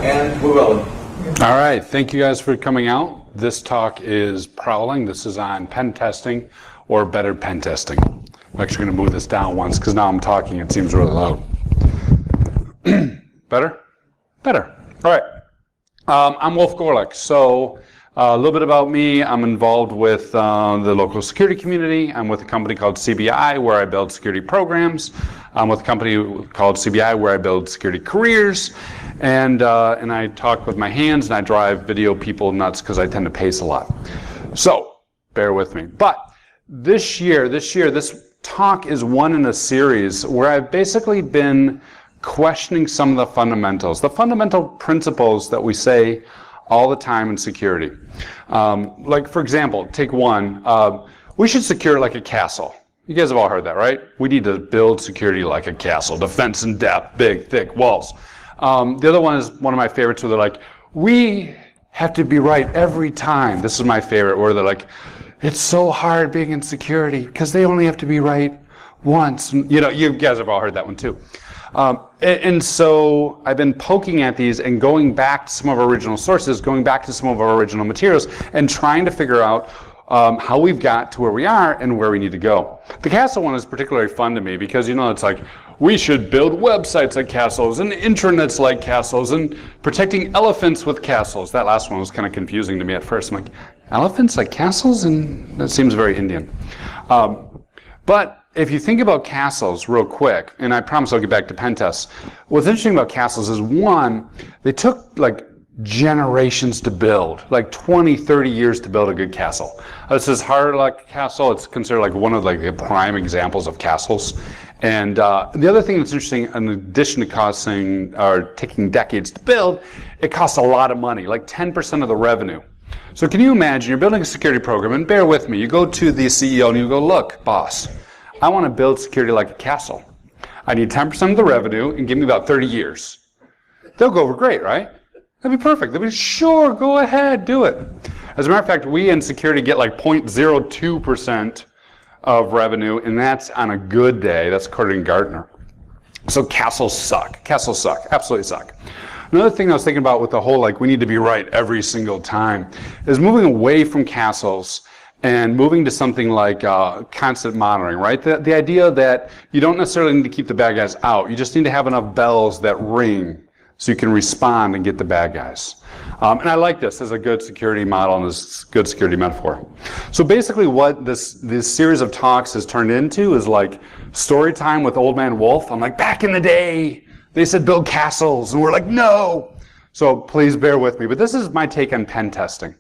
And we're rolling. All right, thank you guys for coming out. This talk is Prowling. This is on pen testing or better pen testing. I'm actually going to move this down once because now I'm talking. It seems really loud. Better? Better. All right. I'm Wolf Goerlich. So a little bit about me. I'm involved with the local security community. I'm with a company called CBI where I build security programs. I'm with a company called CBI where I build security careers. And I talk with my hands and I drive video people nuts because I tend to pace a lot. So bear with me. But this talk is one in a series where I've basically been questioning some of the fundamentals, the fundamental principles that we say all the time in security. Like, for example, take one, we should secure like a castle. You guys have all heard that, right? We need to build security like a castle, defense in depth, big, thick walls. The other one is one of my favorites where they're like, we have to be right every time. This is my favorite, where they're like, it's so hard being in security because they only have to be right once. You know, you guys have all heard that one too. And so I've been poking at these and going back to some of our original sources, going back to some of our original materials, and trying to figure out how we've got to where we are and where we need to go. The castle one is particularly fun to me because, you know, it's like, we should build websites like castles and intranets like castles and protecting elephants with castles. That last one was kind of confusing to me at first. I'm like, elephants like castles? And that seems very Indian. But if you think about castles real quick, and I promise I'll get back to pen tests, what's interesting about castles is, one, they took like generations to build, like 20, 30 years to build a good castle. This is Harlech Castle. It's considered like one of like the prime examples of castles. And the other thing that's interesting, in addition to costing or taking decades to build, it costs a lot of money, like 10% of the revenue. So can you imagine you're building a security program, and bear with me, you go to the CEO and you go, look, boss, I want to build security like a castle. I need 10% of the revenue and give me about 30 years. They'll go over great, right? That'd be perfect. They'll be, sure, go ahead, do it. As a matter of fact, we in security get like 0.02% of revenue, and that's on a good day. That's according to Gartner. So castles suck. Castles suck. Absolutely suck. Another thing I was thinking about with the whole, like, we need to be right every single time, is moving away from castles and moving to something like constant monitoring, right? The idea that you don't necessarily need to keep the bad guys out. You just need to have enough bells that ring so you can respond and get the bad guys. And I like this as a good security model and as a good security metaphor. So basically what this series of talks has turned into is like story time with Old Man Wolf. I'm like, back in the day, they said build castles, and we're like, no. So please bear with me. But this is my take on pen testing.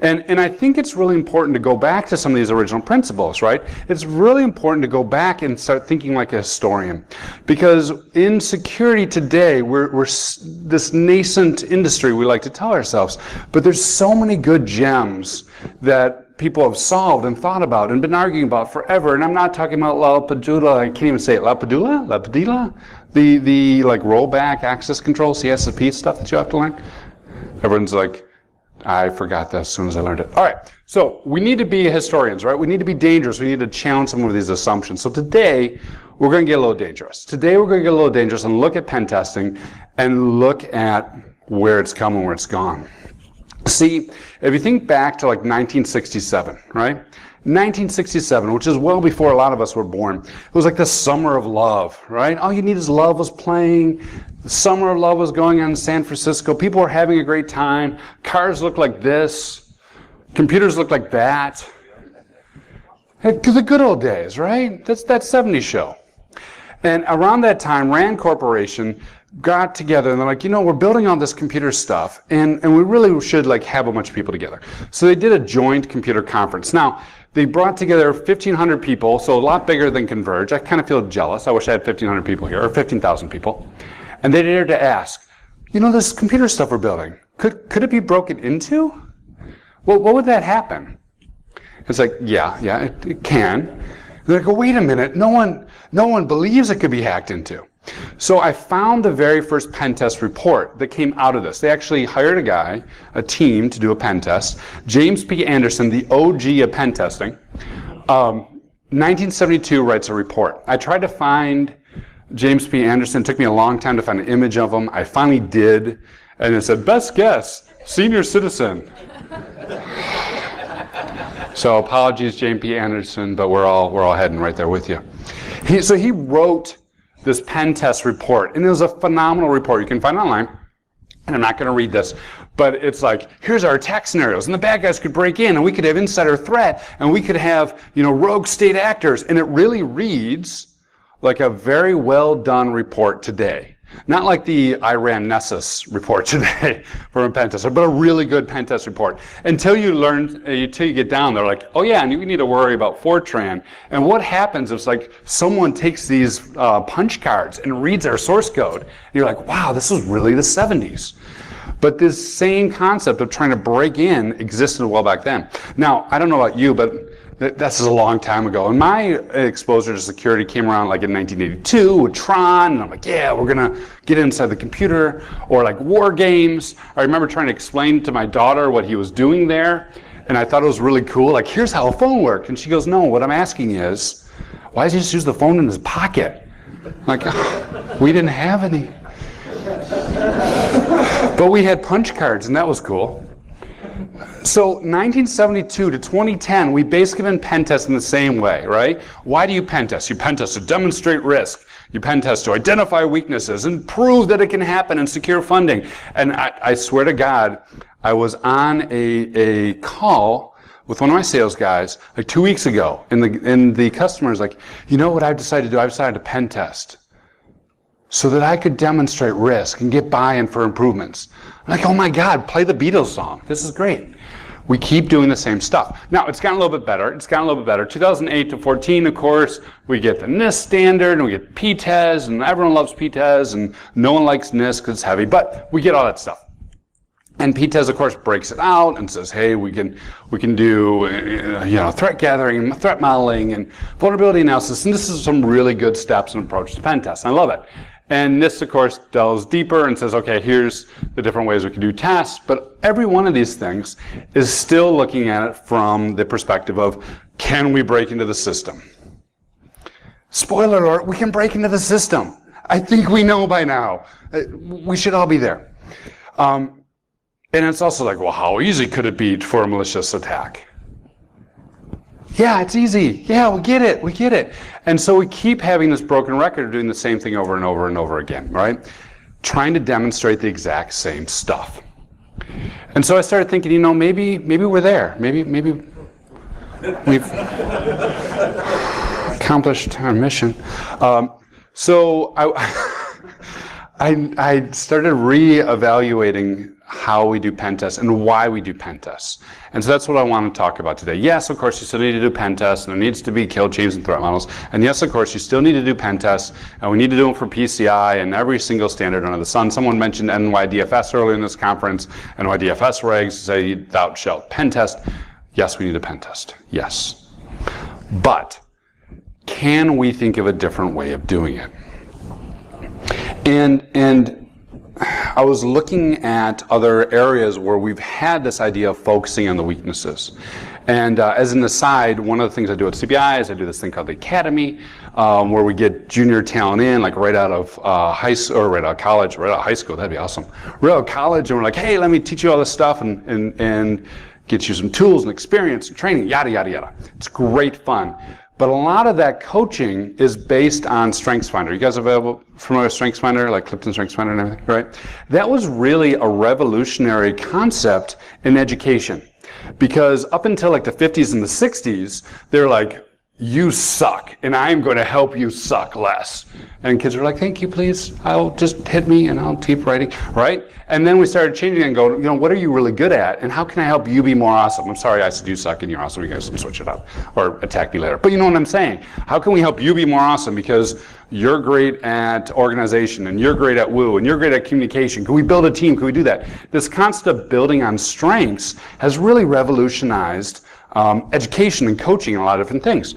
And I think it's really important to go back to some of these original principles, right? It's really important to go back and start thinking like a historian. Because in security today, we're this nascent industry, we like to tell ourselves. But there's so many good gems that people have solved and thought about and been arguing about forever. And I'm not talking about LaPadula, I can't even say it, LaPadula? The like rollback access control, CSP stuff that you have to learn. Everyone's like, I forgot that as soon as I learned it. All right, so we need to be historians, right? We need to be dangerous. We need to challenge some of these assumptions. So today, we're going to get a little dangerous. Today, we're going to get a little dangerous and look at pen testing and look at where it's come and where it's gone. See, if you think back to like 1967, right? 1967, which is well before a lot of us were born. It was like the summer of love, right? All you need is love was playing. The summer of love was going on in San Francisco. People were having a great time. Cars looked like this. Computers looked like that. The good old days, right? That's that 70s show. And around that time, Rand Corporation got together and they're like, you know, we're building all this computer stuff and we really should like have a bunch of people together. So they did a joint computer conference. Now, they brought together 1,500 people, so a lot bigger than ConVerge. I kind of feel jealous. I wish I had 1,500 people here, or 15,000 people. And they dared to ask, you know, this computer stuff we're building, could it be broken into? Well, what would that happen? It's like, yeah, it can. And they go, wait a minute, no one believes it could be hacked into. So I found the very first pen test report that came out of this. They actually hired a team to do a pen test. James P. Anderson, the OG of pen testing, 1972 writes a report. I tried to find James P. Anderson. It took me a long time to find an image of him. I finally did, and it said, best guess, senior citizen. So apologies, James P. Anderson, but we're all heading right there with you. So he wrote this pen test report, and it was a phenomenal report. You can find it online, and I'm not going to read this, but it's like, here's our attack scenarios, and the bad guys could break in, and we could have insider threat, and we could have, rogue state actors, and it really reads like a very well done report today. Not like the Iran Nessus report today from a pen tester, but a really good pen test report. Until you get down, they're like, oh yeah, and you need to worry about Fortran. And what happens is like someone takes these punch cards and reads our source code. And you're like, wow, this was really the 70s. But this same concept of trying to break in existed well back then. Now, I don't know about you, but this is a long time ago. And my exposure to security came around like in 1982 with Tron. And I'm like, yeah, we're going to get inside the computer. Or like war games. I remember trying to explain to my daughter what he was doing there. And I thought it was really cool. Like, here's how a phone worked. And she goes, no, what I'm asking is, why does he just use the phone in his pocket? I'm like, oh, we didn't have any. But we had punch cards, and that was cool. So 1972 to 2010, we've basically been pen testing the same way, right? Why do you pen test? You pen test to demonstrate risk. You pen test to identify weaknesses and prove that it can happen and secure funding. And I swear to God, I was on a call with one of my sales guys like 2 weeks ago, and the customer is like, you know what I've decided to do? I've decided to pen test so that I could demonstrate risk and get buy-in for improvements. I'm like, oh my God, play the Beatles song. This is great. We keep doing the same stuff. Now, it's gotten a little bit better. 2008 to 14, of course, we get the NIST standard, and we get PTES, and everyone loves PTES, and no one likes NIST because it's heavy, but we get all that stuff. And PTES, of course, breaks it out and says, hey, we can do threat gathering, threat modeling, and vulnerability analysis, and this is some really good steps and approach to pen tests. I love it. And NIST, of course, delves deeper and says, okay, here's the different ways we can do tests. But every one of these things is still looking at it from the perspective of, can we break into the system? Spoiler alert, we can break into the system. I think we know by now. We should all be there. And it's also like, well, how easy could it be for a malicious attack? Yeah, it's easy. Yeah, we get it. And so we keep having this broken record of doing the same thing over and over and over again, right? Trying to demonstrate the exact same stuff. And so I started thinking, maybe we're there. Maybe we've accomplished our mission. So I started re-evaluating how we do pen tests and why we do pen tests. And so that's what I want to talk about today. Yes, of course, you still need to do pen tests, and there needs to be kill chains and threat models. And yes, of course, you still need to do pen tests, and we need to do them for PCI and every single standard under the sun. Someone mentioned NYDFS earlier in this conference. NYDFS regs say thou shalt pen test. Yes, we need a pen test. Yes. But can we think of a different way of doing it? And I was looking at other areas where we've had this idea of focusing on the weaknesses. And as an aside, one of the things I do at CBI is I do this thing called the Academy, where we get junior talent in, like right out of high school, that'd be awesome. Right out of college, and we're like, hey, let me teach you all this stuff and get you some tools and experience and training, yada, yada, yada. It's great fun. But a lot of that coaching is based on StrengthsFinder. You guys are familiar with StrengthsFinder, like Clifton StrengthsFinder and everything, right? That was really a revolutionary concept in education. Because up until like the 50s and the 60s, they're like, you suck, and I'm going to help you suck less. And kids are like, thank you, please. I'll just hit me, and I'll keep writing, right? And then we started changing and going, what are you really good at, and how can I help you be more awesome? I'm sorry, I said you suck, and you're awesome. You guys can switch it up or attack me later. But you know what I'm saying? How can we help you be more awesome because you're great at organization, and you're great at woo, and you're great at communication? Can we build a team? Can we do that? This concept of building on strengths has really revolutionized education and coaching and a lot of different things.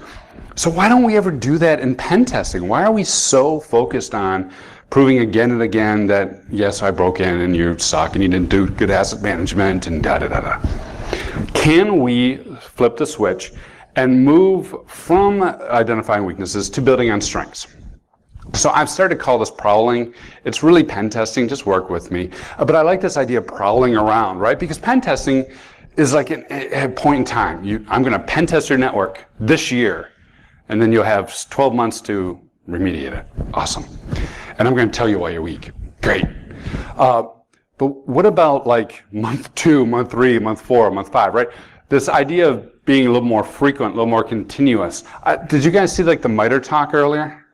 So why don't we ever do that in pen testing? Why are we so focused on proving again and again that, yes, I broke in and you suck and you didn't do good asset management and da-da-da-da? Can we flip the switch and move from identifying weaknesses to building on strengths? So I've started to call this prowling. It's really pen testing, just work with me. But I like this idea of prowling around, right? Because pen testing is like a point in time. I'm going to pen test your network this year, and then you'll have 12 months to remediate it. Awesome. And I'm going to tell you why you're weak. Great. But what about like month 2, month 3, month 4, month 5, right? This idea of being a little more frequent, a little more continuous. Did you guys see like the MITRE talk earlier?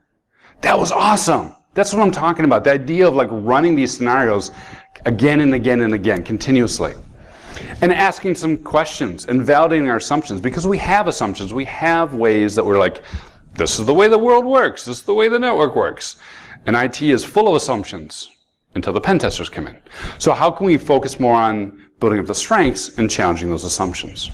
That was awesome. That's what I'm talking about. The idea of like running these scenarios again and again and again, continuously. And asking some questions and validating our assumptions, because we have assumptions. We have ways that we're like, this is the way the world works. This is the way the network works. And IT is full of assumptions until the pen testers come in. So how can we focus more on building up the strengths and challenging those assumptions?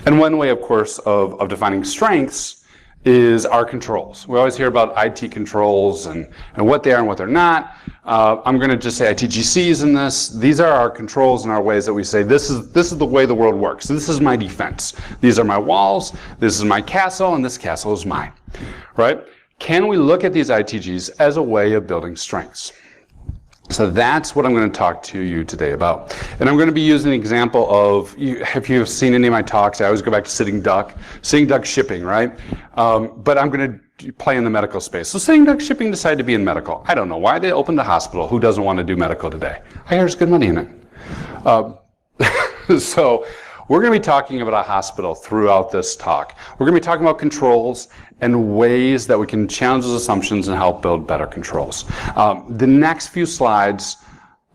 And one way, of course, of defining strengths is our controls. We always hear about IT controls and what they are and what they're not. I'm going to just say ITGCs in this. These are our controls and our ways that we say, this is the way the world works. This is my defense. These are my walls. This is my castle, and this castle is mine. Right? Can we look at these ITGs as a way of building strengths? So that's what I'm going to talk to you today about. And I'm going to be using an example of, if you've seen any of my talks, I always go back to sitting duck shipping, right? But I'm going to play in the medical space. So sitting duck shipping decided to be in medical. I don't know why they opened a hospital. Who doesn't want to do medical today? I hear there's good money in it. So we're going to be talking about a hospital throughout this talk. We're going to be talking about controls and ways that we can challenge those assumptions and help build better controls. The next few slides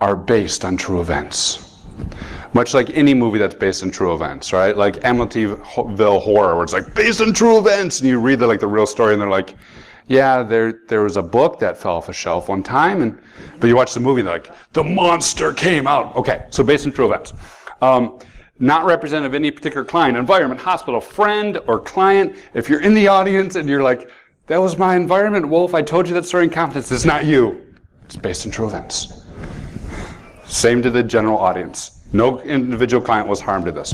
are based on true events. Much like any movie that's based on true events, right? Like Amityville Horror, where it's like, based on true events, and you read the real story, and they're like, yeah, there was a book that fell off a shelf one time, but you watch the movie, and they're like, the monster came out. Okay, so based on true events. Not representative of any particular client, environment, hospital, friend, or client. If you're in the audience and you're like, that was my environment, Wolf, I told you that story in confidence, it's not you. It's based on true events. Same to the general audience. No individual client was harmed to this.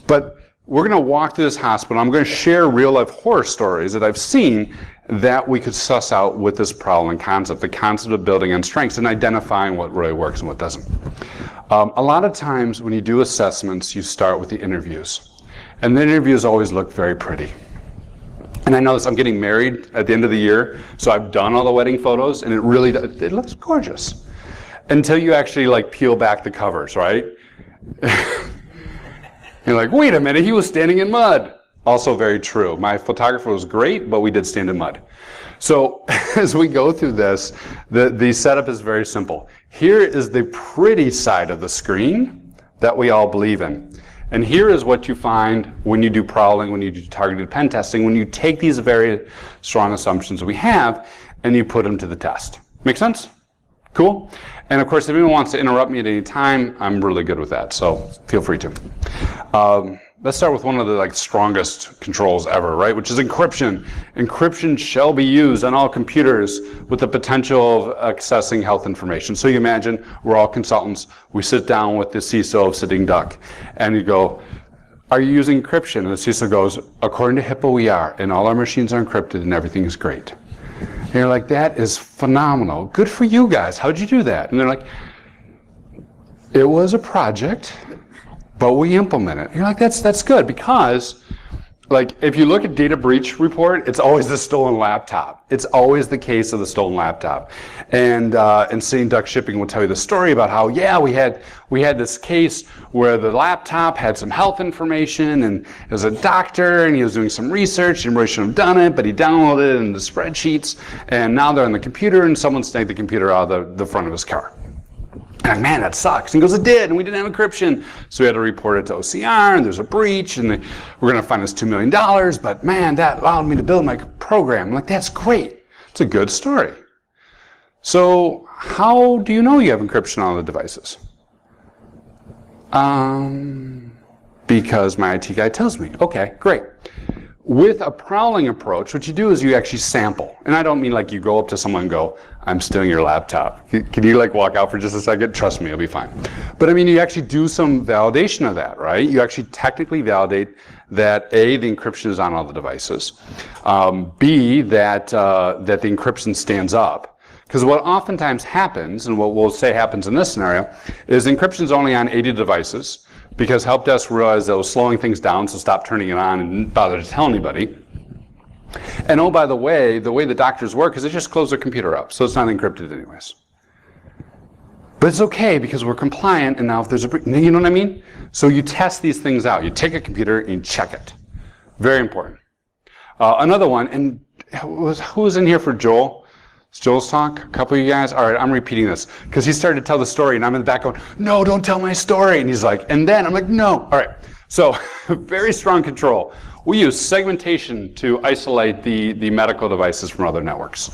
But we're going to walk through this hospital. I'm going to share real-life horror stories that I've seen that we could suss out with this prowling concept, the concept of building on strengths and identifying what really works and what doesn't. A lot of times when you do assessments, you start with the interviews. And the interviews always look very pretty. And I know this, I'm getting married at the end of the year, so I've done all the wedding photos, and it looks gorgeous. Until you actually peel back the covers, right? You're like, wait a minute, he was standing in mud. Also very true. My photographer was great, but we did stand in mud. So as we go through this, the setup is very simple. Here is the pretty side of the screen that we all believe in. And here is what you find when you do prowling, when you do targeted pen testing, when you take these very strong assumptions we have and you put them to the test. Make sense? Cool? And of course, if anyone wants to interrupt me at any time, I'm really good with that, so feel free to. Let's start with one of the strongest controls ever, right? Which is encryption. Encryption shall be used on all computers with the potential of accessing health information. So you imagine we're all consultants. We sit down with the CISO of Sitting Duck, and you go, "Are you using encryption?" And the CISO goes, "According to HIPAA, we are, and all our machines are encrypted, and everything is great." And you're like, "That is phenomenal. Good for you guys. How'd you do that?" And they're like, "It was a project, but we implement it." You're like, that's good, because if you look at data breach report, it's always the stolen laptop. It's always the case of the stolen laptop. And Sitting Duck Shipping will tell you the story about how, yeah, we had this case where the laptop had some health information, and it was a doctor, and he was doing some research, and really shouldn't have done it, but he downloaded it in the spreadsheets, and now they're on the computer, and someone snagged the computer out of the front of his car. And man, that sucks. And he goes, "It did, and we didn't have encryption." So we had to report it to OCR, and there's a breach, and we're going to find us $2 million, but man, that allowed me to build my program. I'm like, that's great. It's a good story. So how do you know you have encryption on the devices? Because my IT guy tells me. Okay, great. With a prowling approach, what you do is you actually sample. And I don't mean you go up to someone and go, "I'm stealing your laptop. Can you walk out for just a second? Trust me, it'll be fine." But I mean, you actually do some validation of that, right? You actually technically validate that A, the encryption is on all the devices, B, that the encryption stands up. Because what oftentimes happens, and what we'll say happens in this scenario, is encryption is only on 80 devices, because help desk realized that it was slowing things down, so stop turning it on and didn't bother to tell anybody. And oh, by the way the doctors work is they just close their computer up, so it's not encrypted anyways. But it's okay because we're compliant, and now if there's a breach, you know what I mean? So you test these things out. You take a computer and you check it. Very important. Another one, and who was in here for Joel? It's Joel's talk? A couple of you guys? All right, I'm repeating this because he started to tell the story, and I'm in the back going, no, don't tell my story. And he's like, and then I'm like, no. All right, so very strong control. We use segmentation to isolate the medical devices from other networks.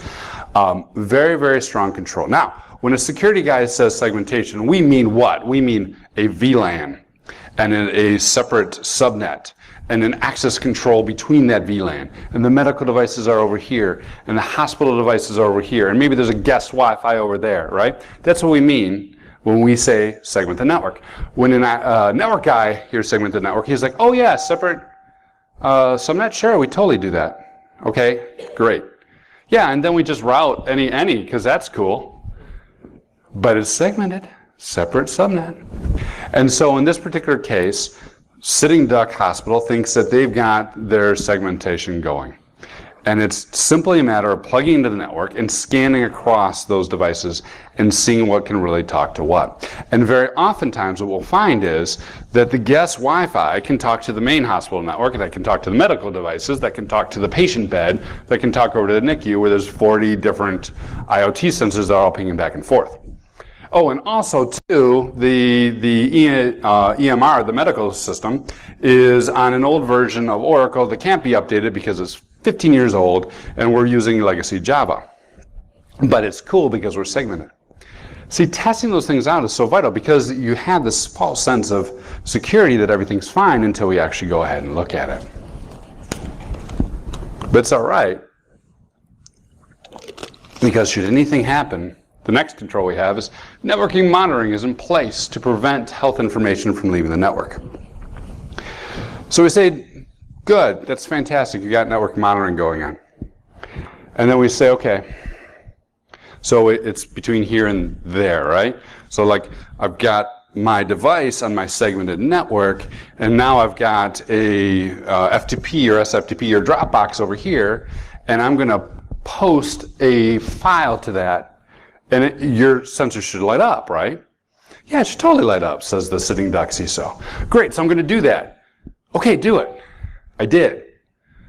Very, very strong control. Now, when a security guy says segmentation, we mean what? We mean a VLAN and a separate subnet and an access control between that VLAN. And the medical devices are over here, and the hospital devices are over here, and maybe there's a guest Wi-Fi over there, right? That's what we mean when we say segment the network. When a network guy hears segment the network, he's like, oh yeah, separate subnet? Sure, we totally do that. Okay, great. Yeah, and then we just route any, because that's cool. But it's segmented, separate subnet. And so in this particular case, Sitting Duck Hospital thinks that they've got their segmentation going. And it's simply a matter of plugging into the network and scanning across those devices and seeing what can really talk to what. And very oftentimes what we'll find is that the guest Wi-Fi can talk to the main hospital network, that can talk to the medical devices, that can talk to the patient bed, that can talk over to the NICU where there's 40 different IoT sensors that are all pinging back and forth. Oh, and also, too, the EMR, the medical system, is on an old version of Oracle that can't be updated because it's 15 years old, and we're using legacy Java. But it's cool because we're segmented. See, testing those things out is so vital because you have this false sense of security that everything's fine until we actually go ahead and look at it. But it's all right, because should anything happen, the next control we have is networking monitoring is in place to prevent health information from leaving the network. So we say, good, that's fantastic, you got network monitoring going on. And then we say, okay, so it's between here and there, right? So like I've got my device on my segmented network, and now I've got a FTP or SFTP or Dropbox over here, and I'm going to post a file to that. And your sensor should light up, right? Yeah, it should totally light up, says the Sitting Duck CISO. Great, so I'm going to do that. Okay, do it. I did.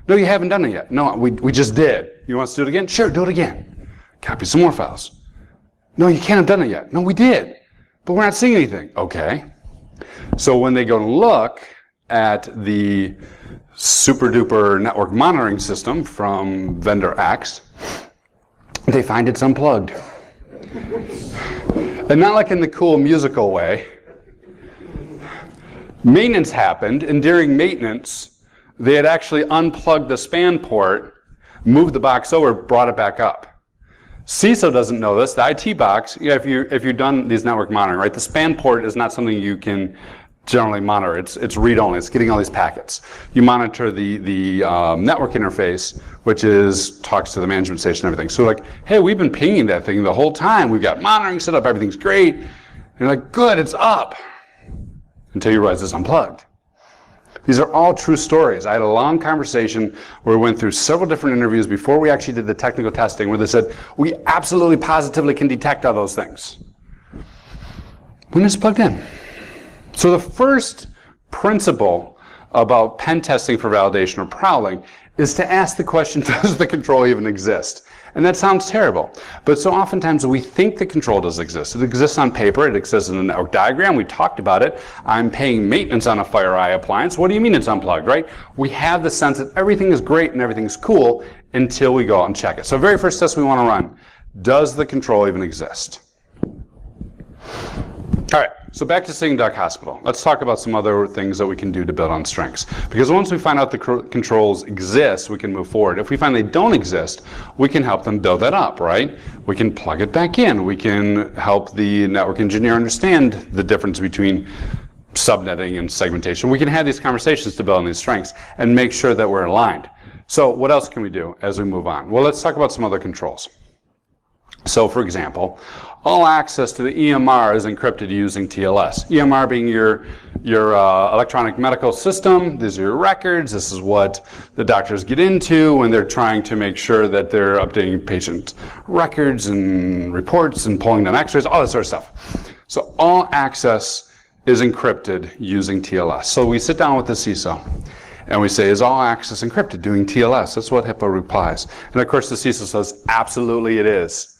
No, you haven't done it yet. No, we just did. You want us to do it again? Sure, do it again. Copy some more files. No, you can't have done it yet. No, we did. But we're not seeing anything. Okay. So when they go to look at the super duper network monitoring system from vendor X, they find it's unplugged. And not like in the cool musical way. Maintenance happened, and during maintenance, they had actually unplugged the span port, moved the box over, brought it back up. CISO doesn't know this. The IT box, if you've done these network monitoring, right? The span port is not something you can generally monitor. It's read-only. It's getting all these packets. You monitor the network interface, which talks to the management station and everything. So like, hey, we've been pinging that thing the whole time. We've got monitoring set up. Everything's great. And you're like, good, it's up. Until you realize it's unplugged. These are all true stories. I had a long conversation where we went through several different interviews before we actually did the technical testing where they said, we absolutely positively can detect all those things. When it's plugged in. So the first principle about pen testing for validation or prowling is to ask the question, does the control even exist? And that sounds terrible. But so oftentimes we think the control does exist. It exists on paper. It exists in the network diagram. We talked about it. I'm paying maintenance on a FireEye appliance. What do you mean it's unplugged, right? We have the sense that everything is great and everything's cool until we go out and check it. So very first test we want to run, does the control even exist? All right, so back to Sitting Duck Hospital. Let's talk about some other things that we can do to build on strengths. Because once we find out the controls exist, we can move forward. If we find they don't exist, we can help them build that up, right? We can plug it back in. We can help the network engineer understand the difference between subnetting and segmentation. We can have these conversations to build on these strengths and make sure that we're aligned. So what else can we do as we move on? Well, let's talk about some other controls. So for example, all access to the EMR is encrypted using TLS. EMR being your electronic medical system. These are your records. This is what the doctors get into when they're trying to make sure that they're updating patient records and reports and pulling down x-rays, all that sort of stuff. So all access is encrypted using TLS. So we sit down with the CISO and we say, is all access encrypted doing TLS? That's what HIPAA replies. And of course the CISO says, absolutely it is.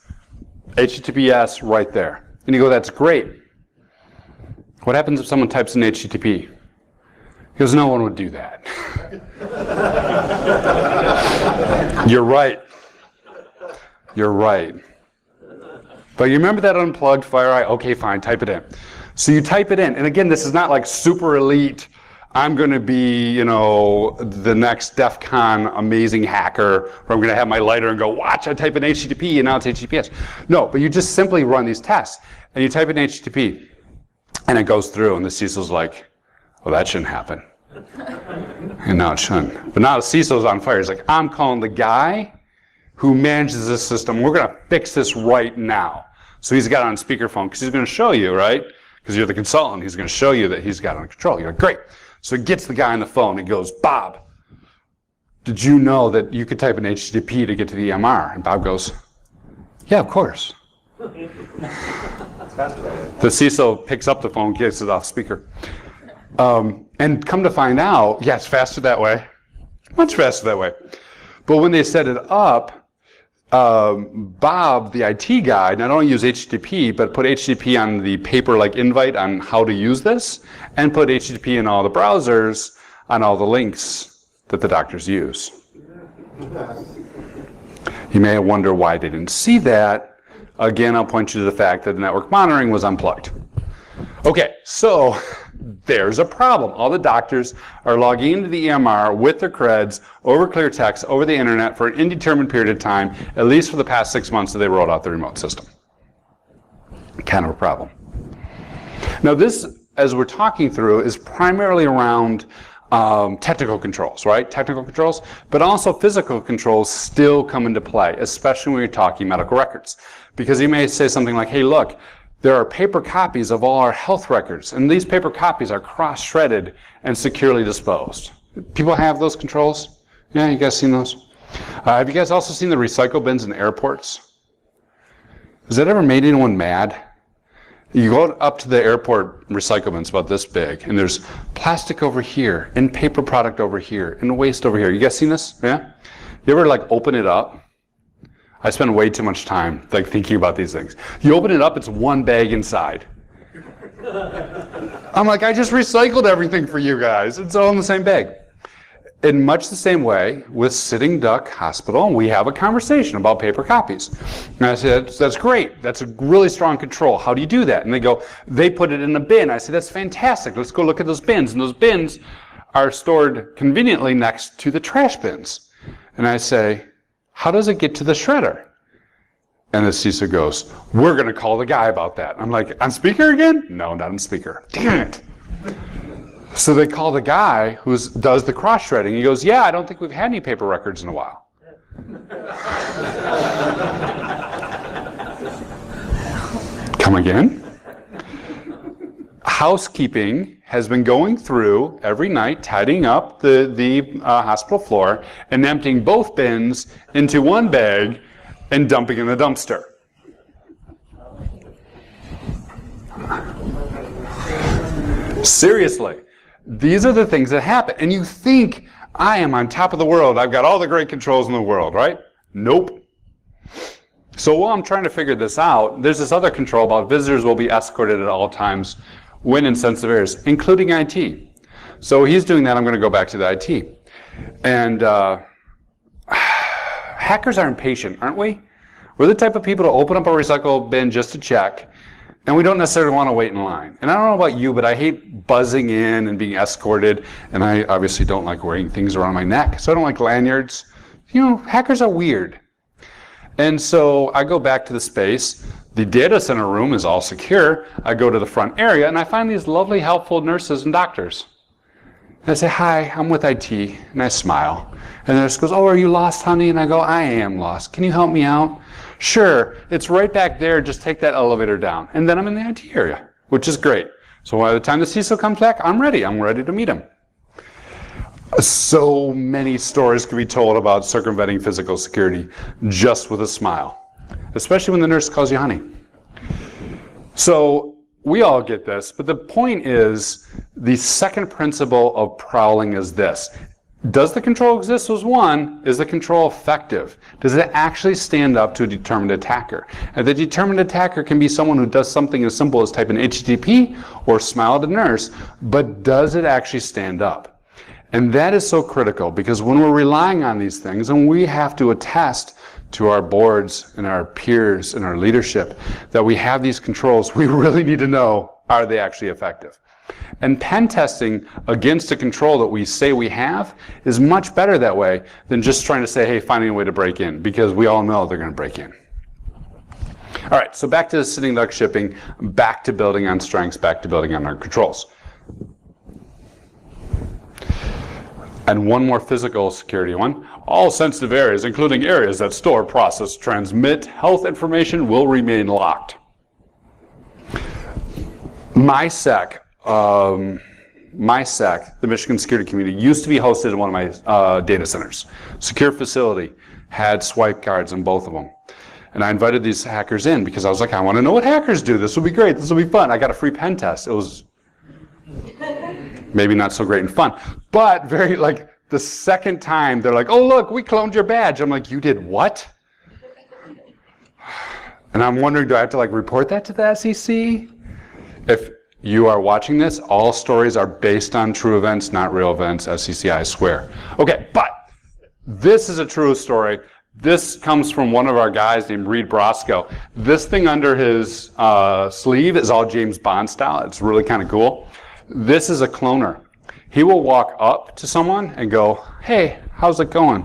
HTTPS right there. And you go, that's great. What happens if someone types in HTTP? Because no one would do that. You're right. You're right. But you remember that unplugged FireEye? Okay, fine, type it in. So you type it in. And again, this is not like super elite, I'm going to be, the next DEF CON amazing hacker, where I'm going to have my lighter and go, watch, I type in HTTP and now it's HTTPS. No, but you just simply run these tests and you type in HTTP and it goes through and the CISO's like, well, that shouldn't happen. And now it shouldn't. But now the CISO's on fire. He's like, I'm calling the guy who manages this system. We're going to fix this right now. So he's got it on speakerphone because he's going to show you, right? Because you're the consultant. He's going to show you that he's got it under control. You're like, great. So he gets the guy on the phone and goes, Bob, did you know that you could type in HTTP to get to the EMR? And Bob goes, yeah, of course. The CISO picks up the phone, gets it off speaker. And come to find out, yeah, it's faster that way. Much faster that way. But when they set it up, Bob, the IT guy, not only used HTTP, but put HTTP on the paper-like invite on how to use this, and put HTTP in all the browsers on all the links that the doctors use. You may wonder why they didn't see that. Again, I'll point you to the fact that the network monitoring was unplugged. Okay, so there's a problem. All the doctors are logging into the EMR with their creds over clear text over the internet for an indeterminate period of time, at least for the past 6 months that they rolled out the remote system. Kind of a problem. Now this, as we're talking through, is primarily around technical controls, right? Technical controls, but also physical controls still come into play, especially when you're talking medical records. Because you may say something like, hey, look, there are paper copies of all our health records, and these paper copies are cross-shredded and securely disposed. People have those controls? Yeah, you guys seen those? Have you guys also seen the recycle bins in airports? Has that ever made anyone mad? You go up to the airport recycle bins about this big, and there's plastic over here, and paper product over here, and waste over here. You guys seen this? Yeah? You ever open it up? I spend way too much time thinking about these things. You open it up, it's one bag inside. I'm like, I just recycled everything for you guys. It's all in the same bag. In much the same way, with Sitting Duck Hospital, we have a conversation about paper copies. And I said, that's great. That's a really strong control. How do you do that? And they go, they put it in a bin. I said, that's fantastic. Let's go look at those bins. And those bins are stored conveniently next to the trash bins. And I say, how does it get to the shredder? And the CISO goes, we're going to call the guy about that. I'm like, on speaker again? No, not on speaker. Damn it. So they call the guy who does the cross-shredding. He goes, yeah, I don't think we've had any paper records in a while. Come again? Housekeeping has been going through every night, tidying up the hospital floor and emptying both bins into one bag and dumping in the dumpster. Seriously, these are the things that happen. And you think, I am on top of the world. I've got all the great controls in the world, right? Nope. So while I'm trying to figure this out, there's this other control about visitors will be escorted at all times when in sensitive areas, including IT. So he's doing that. I'm going to go back to the IT. And hackers are impatient, aren't we? We're the type of people to open up a recycle bin just to check, and we don't necessarily want to wait in line. And I don't know about you, but I hate buzzing in and being escorted, and I obviously don't like wearing things around my neck, so I don't like lanyards. Hackers are weird. And so I go back to the space. The data center room is all secure. I go to the front area and I find these lovely, helpful nurses and doctors. And I say, hi, I'm with IT, and I smile. And the nurse goes, oh, are you lost, honey? And I go, I am lost. Can you help me out? Sure, it's right back there. Just take that elevator down. And then I'm in the IT area, which is great. So by the time the CISO comes back, I'm ready. I'm ready to meet him. So many stories can be told about circumventing physical security just with a smile, especially when the nurse calls you honey. So we all get this, but the point is, the second principle of prowling is this. Does the control exist was one, is the control effective? Does it actually stand up to a determined attacker? And the determined attacker can be someone who does something as simple as type in HTTP or smile at a nurse, but does it actually stand up? And that is so critical, because when we're relying on these things, and we have to attest to our boards and our peers and our leadership that we have these controls, we really need to know, are they actually effective? And pen testing against a control that we say we have is much better that way than just trying to say, hey, finding a way to break in, because we all know they're going to break in. All right, so back to sitting duck shipping, back to building on strengths, back to building on our controls. And one more physical security one. All sensitive areas, including areas that store, process, transmit health information, will remain locked. MISEC, the Michigan Security Community, used to be hosted in one of my data centers. Secure facility, had swipe cards in both of them. And I invited these hackers in because I was like, I want to know what hackers do. This will be great. This will be fun. I got a free pen test. It was maybe not so great and fun, but very, like, the second time they're like, oh, look, we cloned your badge. I'm like, you did what? And I'm wondering, do I have to like report that to the SEC? If you are watching this, all stories are based on true events, not real events, SEC, I swear. Okay, but this is a true story. This comes from one of our guys named Reed Brosco. This thing under his sleeve is all James Bond style. It's really kind of cool. This is a cloner. He will walk up to someone and go, hey, how's it going?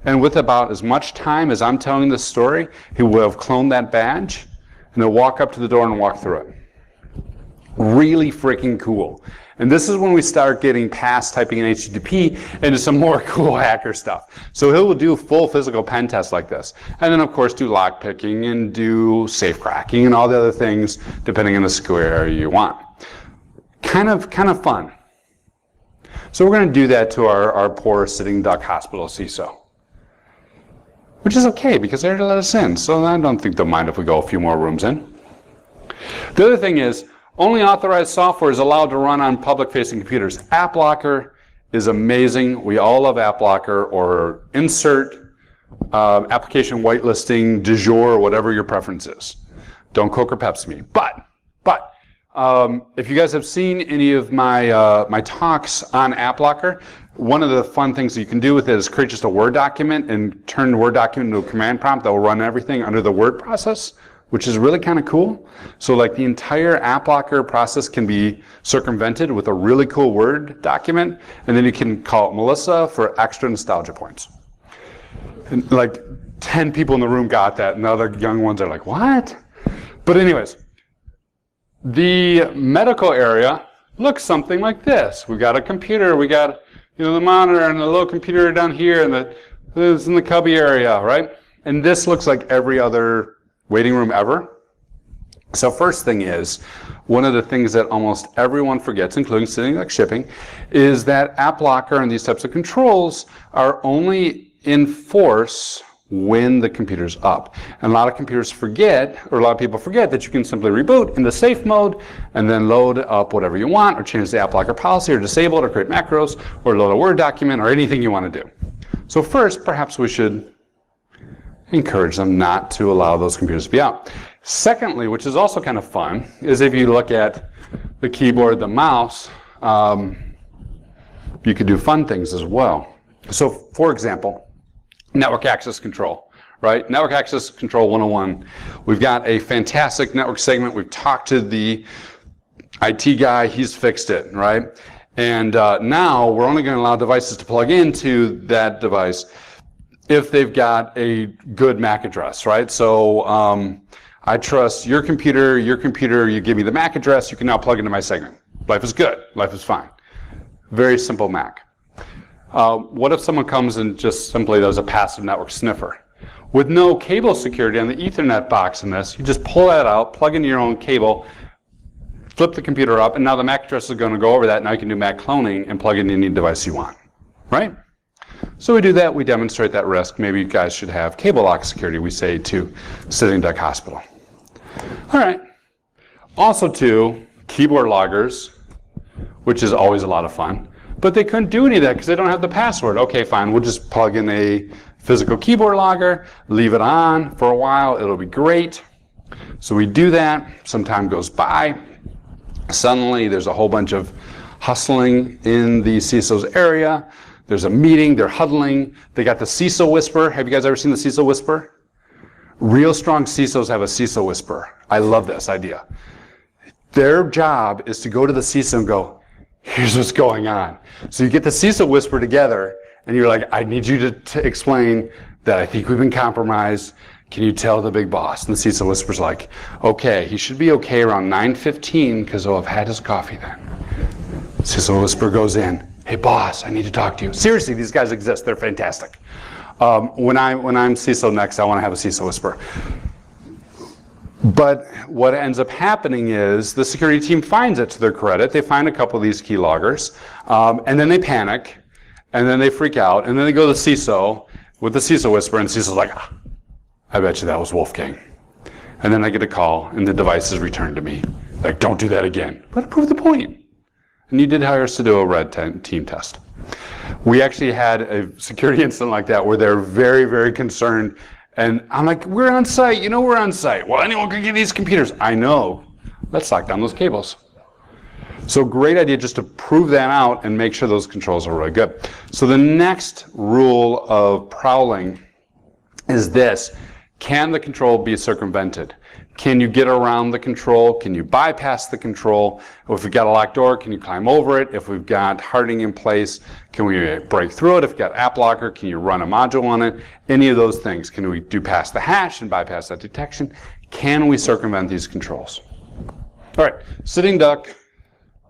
And with about as much time as I'm telling this story, he will have cloned that badge, and he'll walk up to the door and walk through it. Really freaking cool. And this is when we start getting past typing in HTTP into some more cool hacker stuff. So he will do full physical pen tests like this. And then, of course, do lock picking and do safe cracking and all the other things, depending on the secure area you want. Kind of fun. So we're going to do that to our poor sitting duck hospital CISO. Which is okay, because they already let us in. So I don't think they'll mind if we go a few more rooms in. The other thing is, only authorized software is allowed to run on public-facing computers. AppLocker is amazing. We all love AppLocker, or insert application whitelisting, du jour, whatever your preference is. Don't Coke or Pepsi me. But if you guys have seen any of my my talks on AppLocker, one of the fun things that you can do with it is create just a Word document and turn the Word document into a command prompt that will run everything under the word process, which is really kind of cool. So like the entire AppLocker process can be circumvented with a really cool Word document, and then you can call it Melissa for extra nostalgia points. And like 10 people in the room got that, and the other young ones are like, what? But anyways, the medical area looks something like this. We got a computer, we got the monitor and the little computer down here, and it's in the cubby area, right? And this looks like every other waiting room ever. So first thing is, one of the things that almost everyone forgets, including sitting duck shipping, is that AppLocker and these types of controls are only in force when the computer's up. And a lot of computers forget, or a lot of people forget, that you can simply reboot into safe mode and then load up whatever you want, or change the AppLocker policy, or disable it, or create macros, or load a Word document, or anything you want to do. So first, perhaps we should encourage them not to allow those computers to be out. Secondly, which is also kind of fun, is if you look at the keyboard, the mouse, you could do fun things as well. So for example, network access control, right? Network access control 101. We've got a fantastic network segment. We've talked to the IT guy. He's fixed it, right? And now we're only going to allow devices to plug into that device if they've got a good MAC address, right? So I trust your computer, you give me the MAC address, you can now plug into my segment. Life is good, life is fine. Very simple MAC. What if someone comes and just simply does a passive network sniffer? With no cable security on the Ethernet box in this, you just pull that out, plug in your own cable, flip the computer up, and now the MAC address is going to go over that. Now you can do MAC cloning and plug in any device you want, right? So we do that, we demonstrate that risk. Maybe you guys should have cable lock security, we say to Sitting Duck Hospital. All right. Also to keyboard loggers, which is always a lot of fun, but they couldn't do any of that because they don't have the password. Okay, fine, we'll just plug in a physical keyboard logger, leave it on for a while, it'll be great. So we do that, some time goes by, suddenly there's a whole bunch of hustling in the CISO's area, there's a meeting, they're huddling, they got the CISO whisper. Have you guys ever seen the CISO whisper? Real strong CISOs have a CISO whisper. I love this idea. Their job is to go to the CISO and go, here's what's going on. So you get the CISO whisper together, and you're like, I need you to explain that I think we've been compromised. Can you tell the big boss? And the CISO whisper's like, okay, he should be okay around 9:15 because he'll have had his coffee then. CISO whisper goes in, hey boss, I need to talk to you. Seriously, these guys exist, they're fantastic. When I'm CISO next, I want to have a CISO whisper. But what ends up happening is the security team finds it to their credit. They find a couple of these keyloggers, and then they panic, and then they freak out, and then they go to the CISO with the CISO whisper, and the CISO's like, I bet you that was Wolfgang. And then I get a call, and the device is returned to me. Like, don't do that again. But prove the point. And you did hire us to do a red team test. We actually had a security incident like that where they're very, very concerned. And I'm like, we're on site. You know we're on site. Well, anyone can get these computers. I know. Let's lock down those cables. So great idea just to prove that out and make sure those controls are really good. So the next rule of prowling is this. Can the control be circumvented? Can you get around the control? Can you bypass the control? If we've got a locked door, can you climb over it? If we've got hardening in place, can we break through it? If we've got app locker, can you run a module on it? Any of those things. Can we do past the hash and bypass that detection? Can we circumvent these controls? All right, Sitting Duck.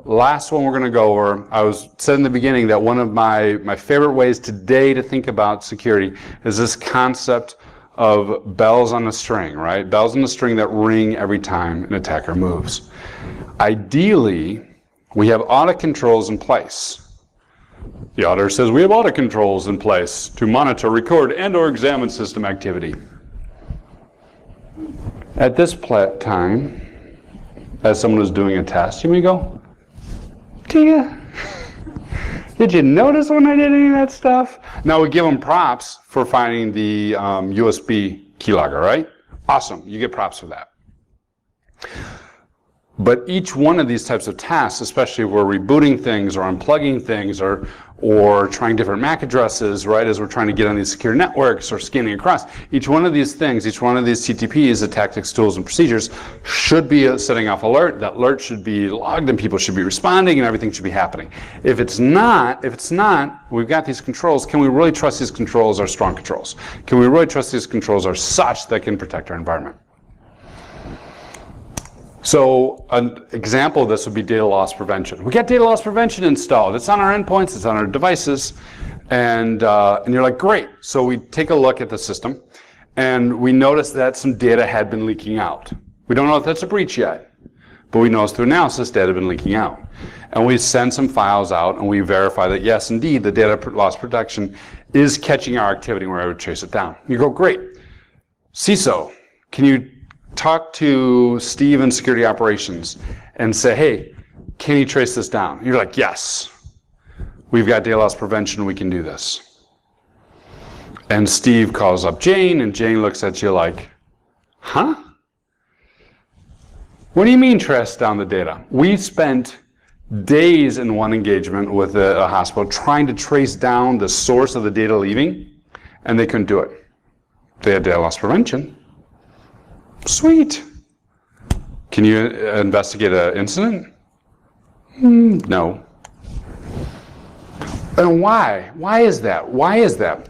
Last one we're going to go over. I said in the beginning that one of my favorite ways today to think about security is this concept of bells on a string, right? Bells on a string that ring every time an attacker moves. Ideally, we have audit controls in place. The auditor says we have audit controls in place to monitor, record, and/or examine system activity. At this time, as someone is doing a test, you may go, did you notice when I did any of that stuff? Now we give them props for finding the USB keylogger, right? Awesome, you get props for that. But each one of these types of tasks, especially if we're rebooting things or unplugging things or trying different MAC addresses, right, as we're trying to get on these secure networks or scanning across, each one of these things, each one of these CTPs, the tactics, tools, and procedures, should be setting off alert. That alert should be logged and people should be responding and everything should be happening. If it's not, we've got these controls, can we really trust these controls are strong controls? Can we really trust these controls are such that can protect our environment? So an example of this would be data loss prevention. We got data loss prevention installed. It's on our endpoints, it's on our devices, and you're like, great. So we take a look at the system, and we notice that some data had been leaking out. We don't know if that's a breach yet, but we notice through analysis data had been leaking out. And we send some files out, and we verify that, yes, indeed, the data loss protection is catching our activity, and we're able to trace it down. You go, great. CISO, can you talk to Steve in security operations and say, hey, can you trace this down? You're like, yes, we've got data loss prevention, we can do this. And Steve calls up Jane, and Jane looks at you like, huh? What do you mean trace down the data? We spent days in one engagement with a hospital trying to trace down the source of the data leaving, and they couldn't do it. They had data loss prevention. Sweet. Can you investigate an incident? No. And why? Why is that? Why is that?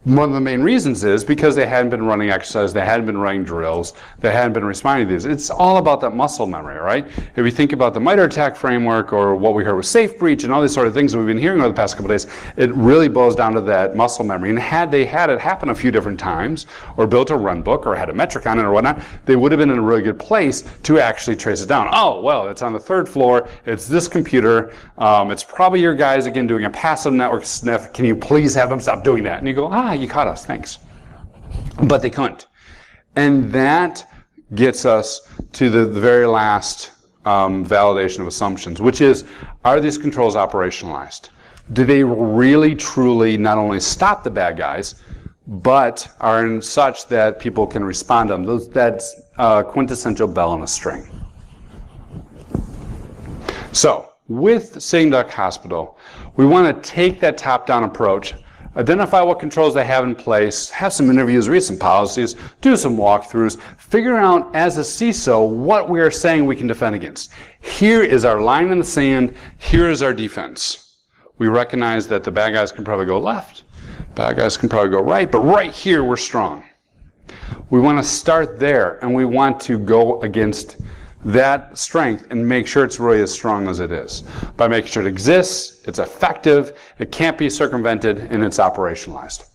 One of the main reasons is because they hadn't been running exercise, they hadn't been running drills, they hadn't been responding to these. It's all about that muscle memory, right? If you think about the MITRE ATT&CK framework or what we heard with safe breach and all these sort of things that we've been hearing over the past couple of days, it really boils down to that muscle memory. And had they had it happen a few different times or built a run book or had a metric on it or whatnot, they would have been in a really good place to actually trace it down. Oh, well, it's on the 3rd floor, it's this computer, it's probably your guys again doing a passive network sniff. Can you please have them stop doing that? And you go, you caught us, thanks. But they couldn't. And that gets us to the very last validation of assumptions, which is, are these controls operationalized? Do they really, truly not only stop the bad guys, but are in such that people can respond to them? That's quintessential bell in a string. So, with Sitting Duck Hospital, we want to take that top-down approach, identify what controls they have in place, have some interviews, read some policies, do some walkthroughs, figure out as a CISO what we are saying we can defend against. Here is our line in the sand, here is our defense. We recognize that the bad guys can probably go left, bad guys can probably go right, but right here we're strong. We want to start there, and we want to go against that strength and make sure it's really as strong as it is. By making sure it exists, it's effective, it can't be circumvented, and it's operationalized.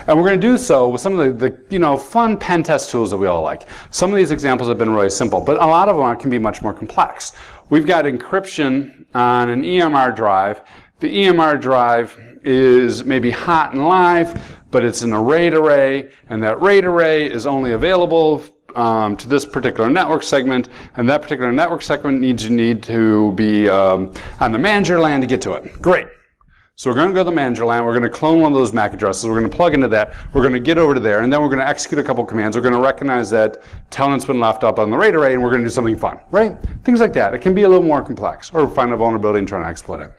And we're going to do so with some of the fun pen test tools that we all like. Some of these examples have been really simple, but a lot of them can be much more complex. We've got encryption on an EMR drive. The EMR drive is maybe hot and live, but it's an RAID array, and that RAID array is only available to this particular network segment, and that particular network segment needs to be on the manager LAN to get to it. Great. So we're going to go to the manager LAN, we're going to clone one of those MAC addresses, we're going to plug into that, we're going to get over to there, and then we're going to execute a couple commands. We're going to recognize that telnet's been left up on the RAID array, and we're going to do something fun, right? Things like that. It can be a little more complex, or find a vulnerability and try to exploit it.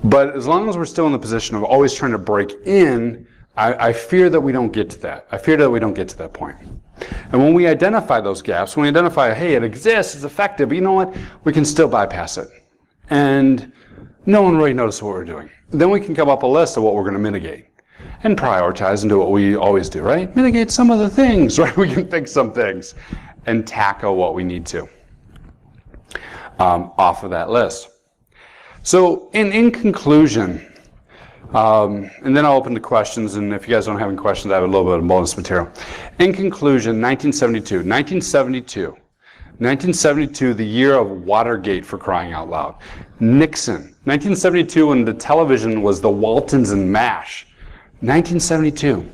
But as long as we're still in the position of always trying to break in, I fear that we don't get to that. I fear that we don't get to that point. And when we identify those gaps, when we identify, hey, it exists, it's effective, but you know what? We can still bypass it. And no one really notices what we're doing. Then we can come up a list of what we're going to mitigate and prioritize and do what we always do, right? Mitigate some of the things, right? We can fix some things and tackle what we need to off of that list. So in conclusion, and then I'll open to questions, and if you guys don't have any questions, I have a little bit of bonus material. In conclusion, 1972, the year of Watergate, for crying out loud. Nixon, 1972, when the television was the Waltons and MASH. 1972.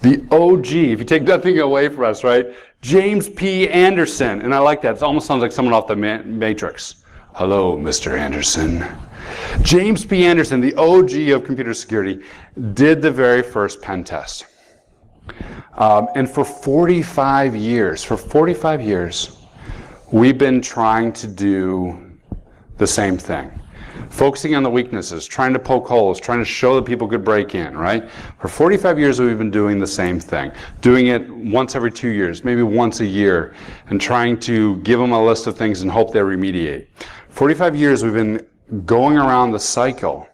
The OG, if you take nothing away from us, right? James P. Anderson, and I like that. It almost sounds like someone off the Matrix. Hello, Mr. Anderson. James P. Anderson, the OG of computer security, did the very first pen test. And for 45 years, we've been trying to do the same thing. Focusing on the weaknesses, trying to poke holes, trying to show that people could break in, right? For 45 years, we've been doing the same thing. Doing it once every 2 years, maybe once a year, and trying to give them a list of things and hope they remediate. 45 years, we've been going around the cycle.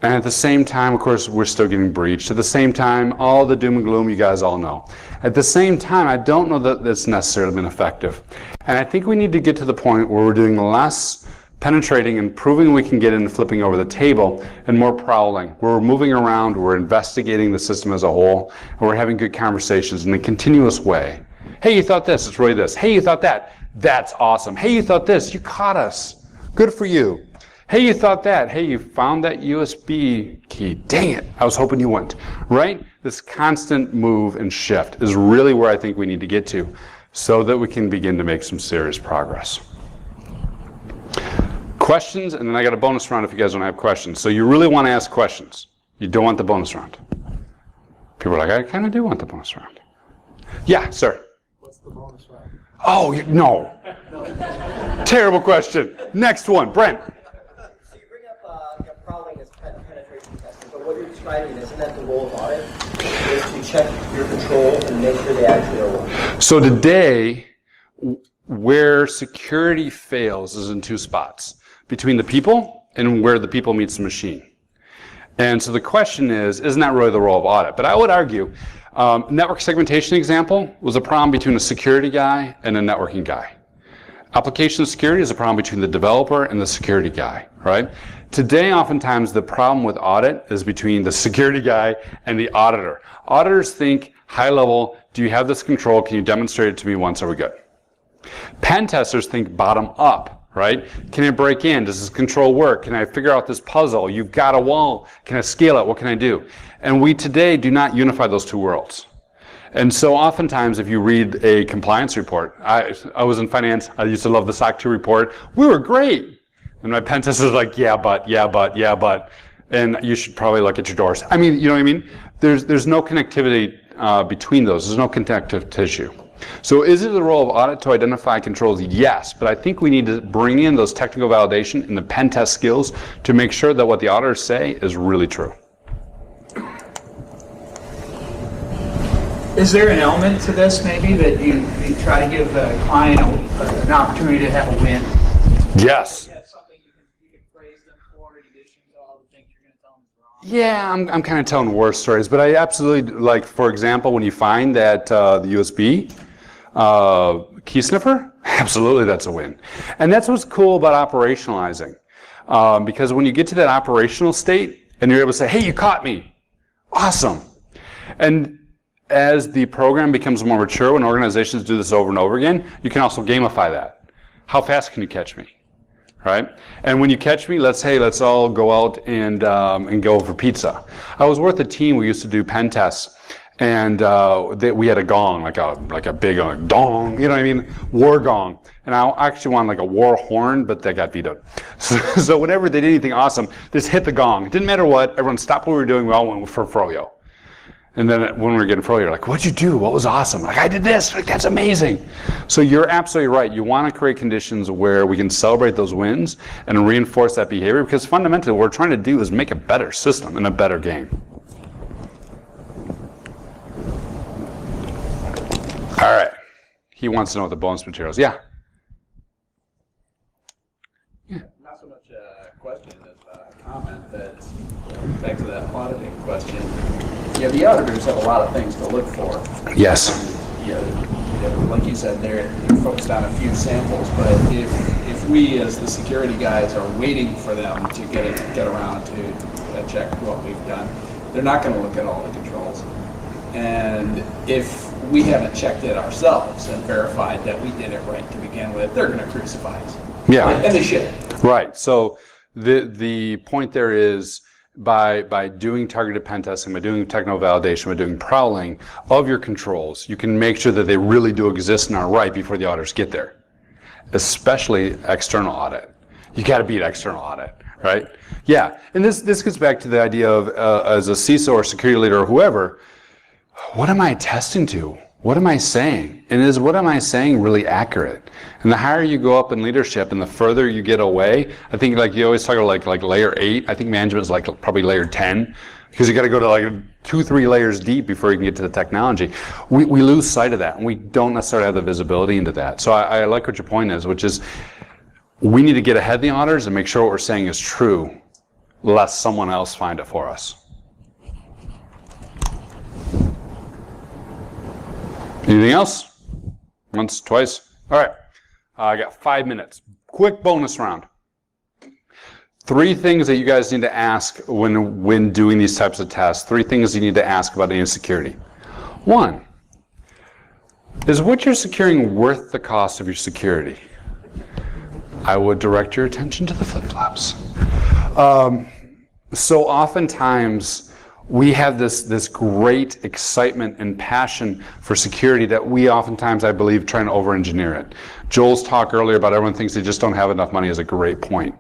And at the same time, of course, we're still getting breached. At the same time, all the doom and gloom you guys all know. At the same time, I don't know that it's necessarily been effective. And I think we need to get to the point where we're doing less penetrating and proving we can get in and flipping over the table, and more prowling, where we're moving around, we're investigating the system as a whole, and we're having good conversations in a continuous way. Hey, you thought this, it's really this. Hey, you thought that, that's awesome. Hey, you thought this, you caught us. Good for you. Hey, you thought that. Hey, you found that USB key. Dang it, I was hoping you wouldn't. Right? This constant move and shift is really where I think we need to get to so that we can begin to make some serious progress. Questions, and then I got a bonus round if you guys don't have questions. So you really want to ask questions. You don't want the bonus round. People are like, I kind of do want the bonus round. Yeah, sir. What's the bonus round? Oh, no. Terrible question. Next one, Brent. So you bring up prowling as penetration testing, but what you're describing, isn't that the role of audit? Is to check your controls and make sure they actually are working. So today, where security fails is in two spots. Between the people and where the people meets the machine. And so the question is, isn't that really the role of audit? But I would argue, network segmentation example was a problem between a security guy and a networking guy. Application security is a problem between the developer and the security guy, right? Today, oftentimes, the problem with audit is between the security guy and the auditor. Auditors think high level, do you have this control? Can you demonstrate it to me once? Are we good? Pen testers think bottom up, right? Can I break in? Does this control work? Can I figure out this puzzle? You've got a wall. Can I scale it? What can I do? And we today do not unify those two worlds. And so oftentimes if you read a compliance report, I was in finance, I used to love the SOC 2 report. We were great. And my pen tester was like, yeah, but. And you should probably look at your doors. I mean, you know what I mean? There's no connectivity between those. There's no connective tissue. So is it the role of audit to identify controls? Yes, but I think we need to bring in those technical validation and the pen test skills to make sure that what the auditors say is really true. Is there an element to this maybe that you try to give the client an opportunity to have a win? Yes. You have something you can praise them for, in addition to all the things you're going to tell them is wrong? Yeah, I'm kind of telling war stories, but I absolutely, like, for example, when you find that the USB key sniffer, absolutely that's a win. And that's what's cool about operationalizing. Because when you get to that operational state and you're able to say, hey, you caught me, awesome. And as the program becomes more mature, when organizations do this over and over again, you can also gamify that. How fast can you catch me, right? And when you catch me, let's all go out and go for pizza. I was with a team, we used to do pen tests, and we had a gong, like a big dong, you know what I mean? War gong. And I actually wanted like a war horn, but that got vetoed. So whenever they did anything awesome, just hit the gong. It didn't matter what, everyone stopped what we were doing, we all went for froyo. And then when we were getting froyo, you're like, what'd you do? What was awesome? Like, I did this. Like, that's amazing. So you're absolutely right. You want to create conditions where we can celebrate those wins and reinforce that behavior, because fundamentally what we're trying to do is make a better system and a better game. All right. He wants to know what the bonus materials. Yeah. Not so much a question as a comment, that back to that auditing question. Yeah, the auditors have a lot of things to look for. Yes. Like you said, they're focused on a few samples, but if we as the security guys are waiting for them to get around to check what we've done, they're not going to look at all the controls. And if we haven't checked it ourselves and verified that we did it right to begin with, they're going to crucify us. Yeah. And they should. Right. So the point there is, by doing targeted pen testing, by doing technical validation, by doing prowling of your controls, you can make sure that they really do exist and are right before the auditors get there. Especially external audit. You got to beat external audit, right? Yeah, and this gets back to the idea of as a CISO or security leader or whoever, what am I attesting to? What am I saying? And is what am I saying really accurate? And the higher you go up in leadership and the further you get away, I think like you always talk about like layer 8, I think management is like probably layer 10, because you got to go to like 2-3 layers deep before you can get to the technology. We lose sight of that, and we don't necessarily have the visibility into that. So I like what your point is, which is we need to get ahead of the auditors and make sure what we're saying is true, lest someone else find it for us. Anything else? Once, twice? All right. I got 5 minutes. Quick bonus round. 3 things that you guys need to ask when doing these types of tests. 3 things you need to ask about any security. 1, is what you're securing worth the cost of your security? I would direct your attention to the flip-flops. So oftentimes, we have this great excitement and passion for security that we oftentimes, I believe, try and over-engineer it. Joel's talk earlier about everyone thinks they just don't have enough money is a great point.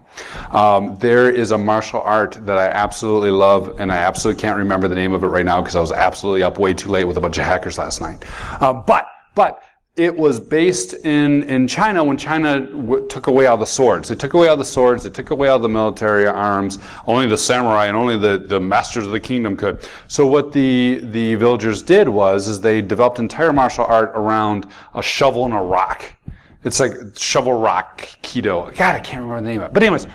There is a martial art that I absolutely love, and I absolutely can't remember the name of it right now because I was absolutely up way too late with a bunch of hackers last night. But it was based in China when China took away all the swords. They took away all the swords, they took away all the military arms, only the samurai and only the masters of the kingdom could. So what the villagers did is they developed entire martial art around a shovel and a rock. It's like shovel rock Kido. God, I can't remember the name of it. But anyways,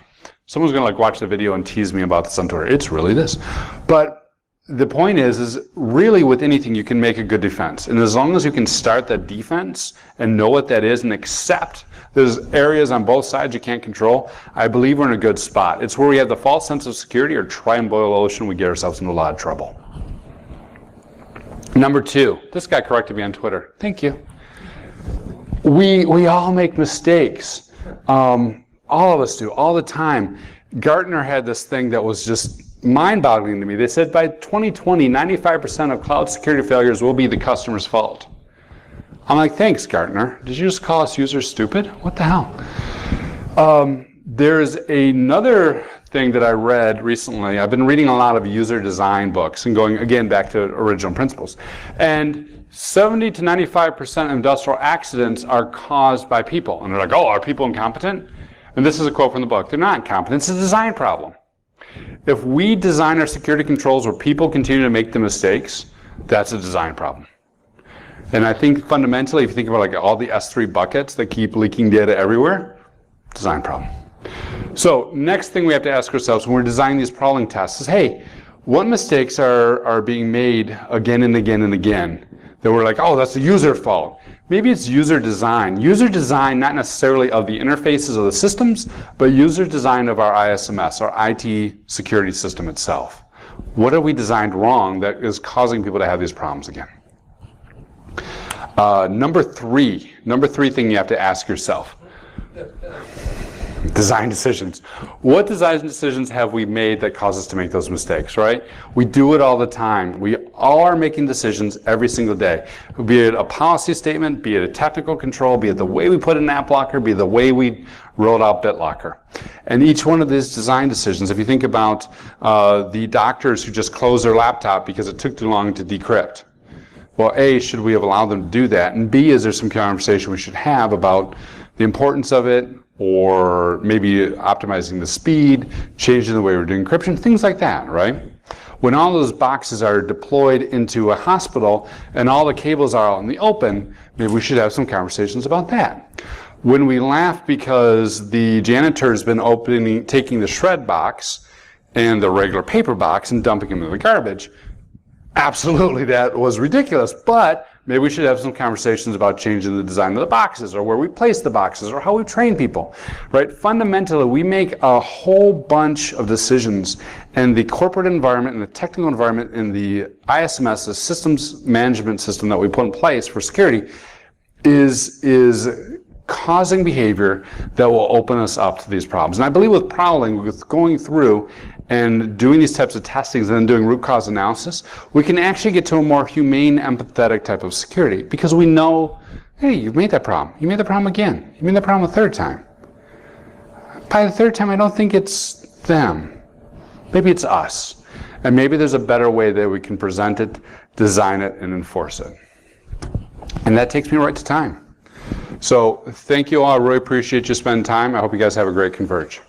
Someone's gonna like watch the video and tease me about this on Twitter. It's really this. But the point is really with anything you can make a good defense. And as long as you can start that defense and know what that is and accept there's areas on both sides you can't control, I believe we're in a good spot. It's where we have the false sense of security or try and boil the ocean, we get ourselves into a lot of trouble. Number 2, this guy corrected me on Twitter. Thank you. We all make mistakes. All of us do, all the time. Gartner had this thing that was just mind-boggling to me. They said by 2020, 95% of cloud security failures will be the customer's fault. I'm like, thanks, Gartner. Did you just call us users stupid? What the hell? There's another thing that I read recently. I've been reading a lot of user design books and going, again, back to original principles. And 70 to 95% of industrial accidents are caused by people. And they're like, oh, are people incompetent? And this is a quote from the book. They're not incompetent. It's a design problem. If we design our security controls where people continue to make the mistakes, that's a design problem. And I think fundamentally, if you think about like all the S3 buckets that keep leaking data everywhere, design problem. So next thing we have to ask ourselves when we're designing these prowling tests is, hey, what mistakes are being made again and again and again that we're like, oh, that's the user fault. Maybe it's user design. User design, not necessarily of the interfaces of the systems, but user design of our ISMS, our IT security system itself. What have we designed wrong that is causing people to have these problems again? Number three thing you have to ask yourself. Design decisions. What design decisions have we made that cause us to make those mistakes, right? We do it all the time. We all are making decisions every single day. Be it a policy statement, be it a technical control, be it the way we put an app blocker, be it the way we rolled out BitLocker. And each one of these design decisions, if you think about the doctors who just closed their laptop because it took too long to decrypt. Well, A, should we have allowed them to do that? And B, is there some conversation we should have about the importance of it, or maybe optimizing the speed, changing the way we're doing encryption, things like that, right? When all those boxes are deployed into a hospital and all the cables are out in the open, maybe we should have some conversations about that. When we laugh because the janitor's been taking the shred box and the regular paper box and dumping them in the garbage, absolutely that was ridiculous, but maybe we should have some conversations about changing the design of the boxes or where we place the boxes or how we train people, right? Fundamentally, we make a whole bunch of decisions, and the corporate environment and the technical environment and the ISMS, the systems management system that we put in place for security is causing behavior that will open us up to these problems. And I believe with Prowling, with going through and doing these types of testings and then doing root cause analysis, we can actually get to a more humane, empathetic type of security because we know, hey, you've made that problem. You made the problem again. You made the problem a third time. By the third time, I don't think it's them. Maybe it's us. And maybe there's a better way that we can present it, design it, and enforce it. And that takes me right to time. So thank you all. I really appreciate you spending time. I hope you guys have a great ConVerge.